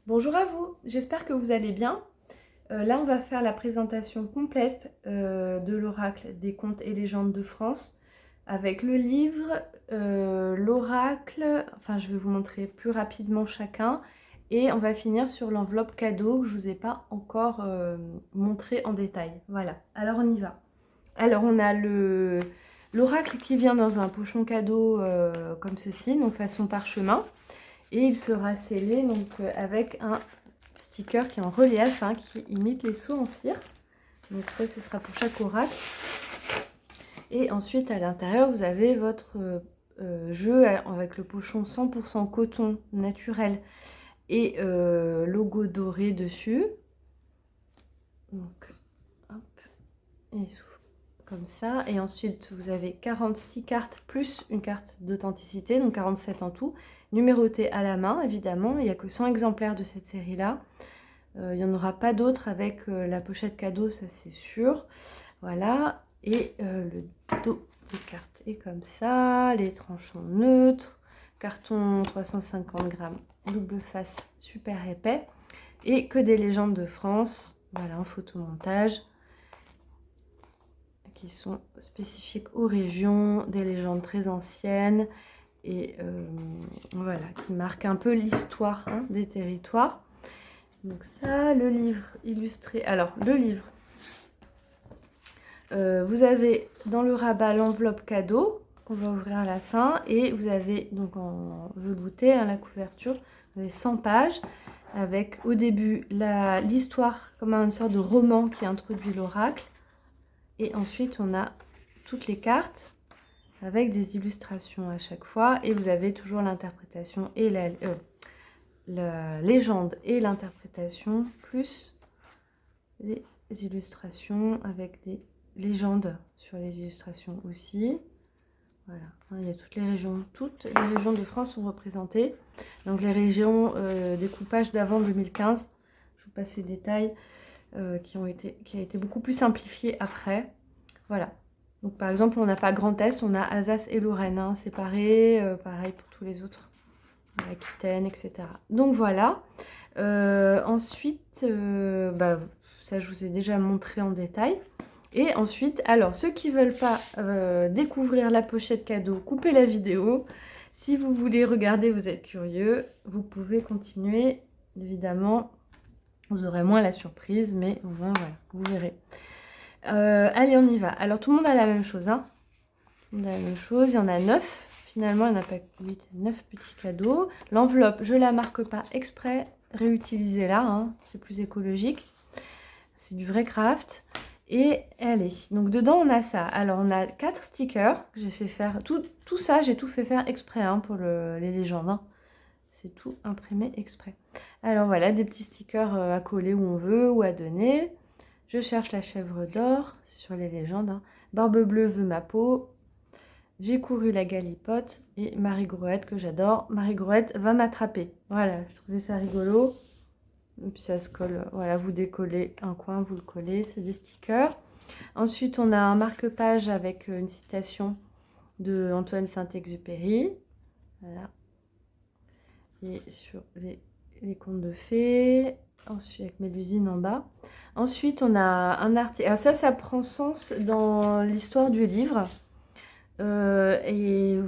Bonjour à vous, j'espère que vous allez bien. Là, on va faire la présentation complète de l'oracle des contes et légendes de France avec le livre, l'oracle, enfin je vais vous montrer plus rapidement chacun et on va finir sur l'enveloppe cadeau que je ne vous ai pas encore montré en détail. Voilà, alors on y va. Alors on a l'oracle qui vient dans un pochon cadeau comme ceci, donc façon parchemin. Et il sera scellé donc, avec un sticker qui est en relief, hein, qui imite les sceaux en cire. Donc ça, ce sera pour chaque oracle. Et ensuite, à l'intérieur, vous avez votre jeu avec le pochon 100% coton naturel et logo doré dessus. Donc, hop, et comme ça. Et ensuite, vous avez 46 cartes plus une carte d'authenticité, donc 47 en tout, numérotées à la main, évidemment. Il n'y a que 100 exemplaires de cette série-là. Il n'y en aura pas d'autres avec la pochette cadeau, ça c'est sûr. Voilà. Et le dos des cartes est comme ça. Les tranchants neutres. Carton 350 grammes, double face, super épais. Et que des légendes de France. Voilà, en photomontage qui sont spécifiques aux régions, des légendes très anciennes et voilà, qui marquent un peu l'histoire des territoires. Donc ça, le livre illustré. Alors, le livre, vous avez dans le rabat l'enveloppe cadeau qu'on va ouvrir à la fin et vous avez donc en velouté la couverture, vous avez 100 pages avec au début l'histoire comme une sorte de roman qui introduit l'oracle. Et ensuite, on a toutes les cartes avec des illustrations à chaque fois. Et vous avez toujours l'interprétation et la légende et l'interprétation, plus les illustrations avec des légendes sur les illustrations aussi. Voilà, il y a toutes les régions de France sont représentées. Donc les régions découpage d'avant 2015, je vous passe les détails. Qui a été beaucoup plus simplifié après. Voilà. Donc par exemple, on n'a pas Grand Est, on a Alsace et Lorraine, hein, séparés, pareil pour tous les autres, Aquitaine, etc. Donc voilà. Ensuite, ça je vous ai déjà montré en détail. Et ensuite, alors ceux qui ne veulent pas découvrir la pochette cadeau, coupez la vidéo. Si vous voulez regarder, vous êtes curieux, vous pouvez continuer, évidemment. Vous aurez moins la surprise, mais au moins, voilà, vous verrez. Allez, on y va. Alors, tout le monde a la même chose. Hein. Tout le monde a la même chose. Il y en a 9. Finalement, il n'y en a pas 8, 9 petits cadeaux. L'enveloppe, je ne la marque pas exprès. Réutilisez-la. Hein. C'est plus écologique. C'est du vrai craft. Et allez, donc dedans, on a ça. Alors, on a 4 stickers que j'ai fait faire. Tout ça, j'ai tout fait faire exprès hein, pour les légendes. Hein. C'est tout imprimé exprès. Alors voilà, des petits stickers à coller où on veut ou à donner. Je cherche la chèvre d'or, c'est sur les légendes. Hein. Barbe bleue veut ma peau. J'ai couru la galipote. Et Marie Grouette, que j'adore. Marie Grouette va m'attraper. Voilà, je trouvais ça rigolo. Et puis ça se colle. Voilà, vous décollez un coin, vous le collez. C'est des stickers. Ensuite, on a un marque-page avec une citation de Antoine Saint-Exupéry. Voilà. Et sur les contes de fées, ensuite avec Mélusine en bas. Ensuite, on a un article. Alors ça prend sens dans l'histoire du livre. Et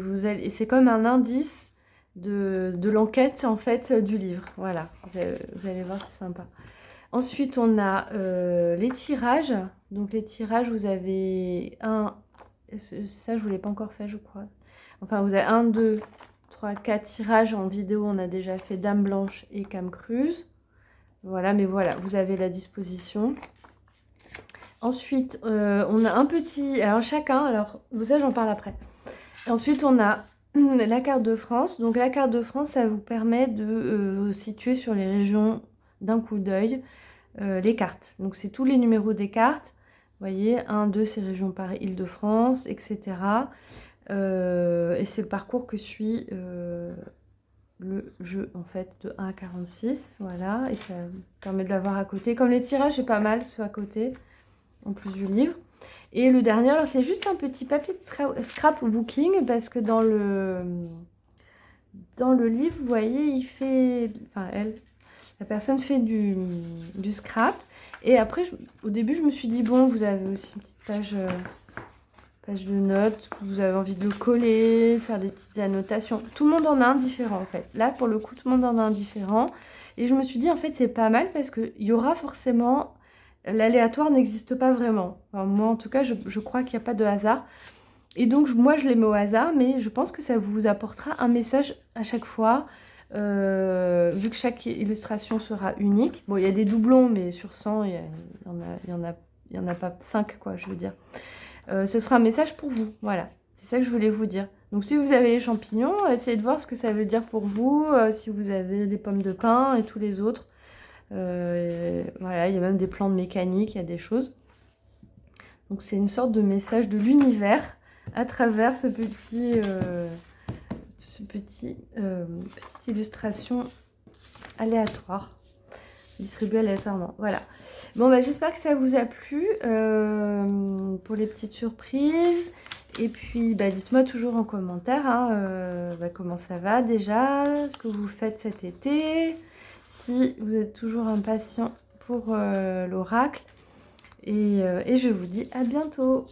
c'est comme un indice de l'enquête en fait du livre. Voilà, vous allez voir, c'est sympa. Ensuite, on a les tirages. Donc les tirages, vous avez un... Ça, je ne vous l'ai pas encore fait, je crois. Enfin, vous avez 1, 2, 3, 4 tirages en vidéo. On a déjà fait Dame Blanche et Cam Cruz. Voilà, mais voilà, vous avez la disposition. Ensuite, on a un petit... Alors, chacun, alors, ça, j'en parle après. Ensuite, on a la carte de France. Donc, la carte de France, ça vous permet de situer sur les régions d'un coup d'œil les cartes. Donc, c'est tous les numéros des cartes. Vous voyez, 1, 2, c'est région Paris, Île-de-France, etc. Et c'est le parcours que suit le jeu, en fait, de 1 à 46. Voilà, et ça permet de l'avoir à côté. Comme les tirages, c'est pas mal, ceux à côté, en plus du livre. Et le dernier, c'est juste un petit papier de scrapbooking, parce que dans le livre, vous voyez, il fait... Enfin, la personne fait du scrap. Et après, au début, je me suis dit, bon, vous avez aussi une petite page de notes, que vous avez envie de le coller, faire des petites annotations. Tout le monde en a un différent, en fait. Là, pour le coup, tout le monde en a un différent. Et je me suis dit, en fait, c'est pas mal parce qu'il y aura forcément... L'aléatoire n'existe pas vraiment. Enfin, moi, en tout cas, je crois qu'il n'y a pas de hasard. Et donc, moi, je les mets au hasard, mais je pense que ça vous apportera un message à chaque fois. Vu que chaque illustration sera unique. Bon, il y a des doublons, mais sur 100, il y en a pas 5, quoi, je veux dire. Ce sera un message pour vous, voilà. C'est ça que je voulais vous dire. Donc, si vous avez les champignons, essayez de voir ce que ça veut dire pour vous. Si vous avez les pommes de pin et tous les autres. Voilà, il y a même des plantes mécaniques, il y a des choses. Donc, c'est une sorte de message de l'univers à travers petite illustration aléatoire, distribuée aléatoirement. Voilà. Bon, bah, j'espère que ça vous a plu pour les petites surprises. Et puis, bah, dites-moi toujours en commentaire comment ça va déjà, ce que vous faites cet été, si vous êtes toujours impatient pour l'oracle. Et je vous dis à bientôt.